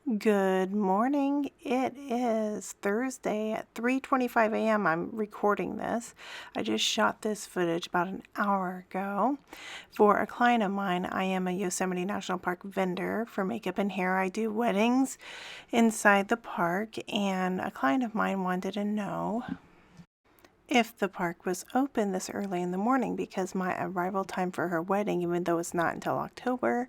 Good morning. It is Thursday at 3:25 a.m. I'm recording this. I just shot this footage about an hour ago for a client of mine. I am a Yosemite National Park vendor for makeup and hair. I do weddings inside the park, and a client of mine wanted to know if the park was open this early in the morning because my arrival time for her wedding, even though it's not until October,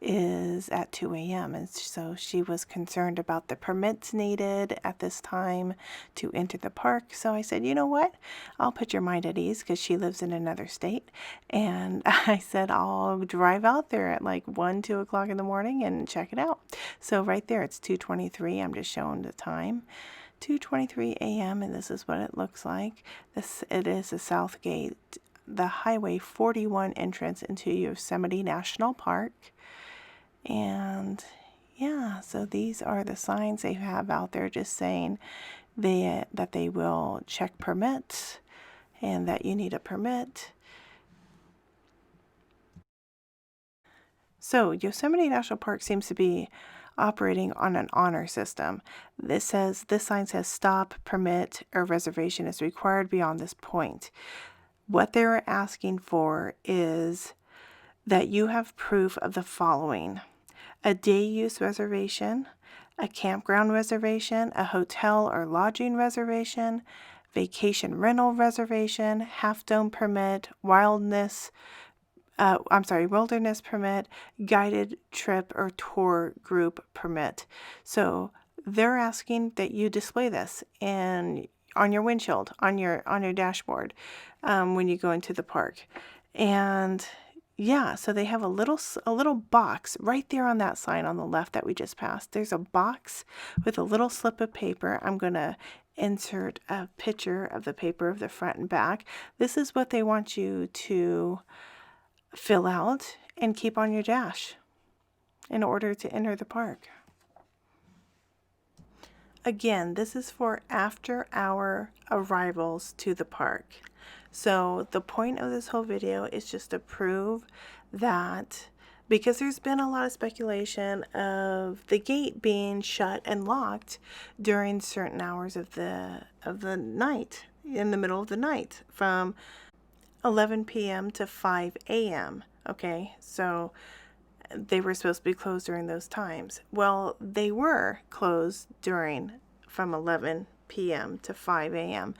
is at 2 a.m. And so she was concerned about the permits needed at this time to enter the park. So I said, you know what? I'll put your mind at ease because she lives in another state. And I said, I'll drive out there at like 1, 2 o'clock in the morning and check it out. So right there, it's 2:23. I'm just showing the time. 2:23 a.m. and this is what it looks like. It is the south gate, the Highway 41 entrance into Yosemite National Park. And yeah, so these are the signs they have out there just saying that they will check permits and that you need a permit. So Yosemite National Park seems to be operating on an honor system. This sign says stop, permit, or reservation is required beyond this point. What they're asking for is that you have proof of the following: a day use reservation, a campground reservation, a hotel or lodging reservation, vacation rental reservation, half dome permit, wilderness permit, guided trip or tour group permit. So they're asking that you display this on your windshield, on your dashboard, when you go into the park. And yeah, so they have a little box right there on that sign on the left that we just passed. There's a box with a little slip of paper. I'm going to insert a picture of the paper of the front and back. This is what they want you to fill out and keep on your dash in order to enter the park. Again, this is for after-hour arrivals to the park. So the point of this whole video is just to prove that, because there's been a lot of speculation of the gate being shut and locked during certain hours of the night, in the middle of the night, from 11 p.m. to 5 a.m. Okay, so they were supposed to be closed during those times. Well, they were closed from 11 p.m. to 5 a.m.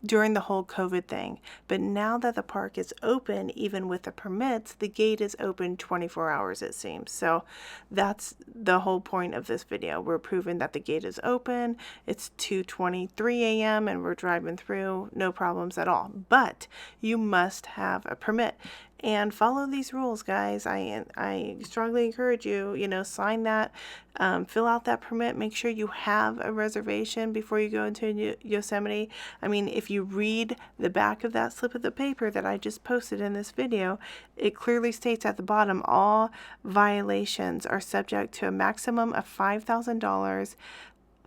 during the whole COVID thing. But now that the park is open, even with the permits, the gate is open 24 hours, it seems. So that's the whole point of this video. We're proving that the gate is open. It's 2:23 a.m. and we're driving through, no problems at all. But you must have a permit. And follow these rules, guys. I strongly encourage you, sign that, fill out that permit. Make sure you have a reservation before you go into Yosemite. I mean, if you read the back of that slip of the paper that I just posted in this video, it clearly states at the bottom, all violations are subject to a maximum of $5,000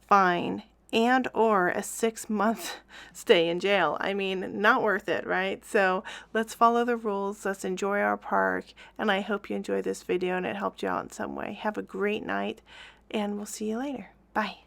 fine and or a 6-month stay in jail. I mean, not worth it, right? So let's follow the rules. Let's enjoy our park. And I hope you enjoyed this video and it helped you out in some way. Have a great night and we'll see you later. Bye.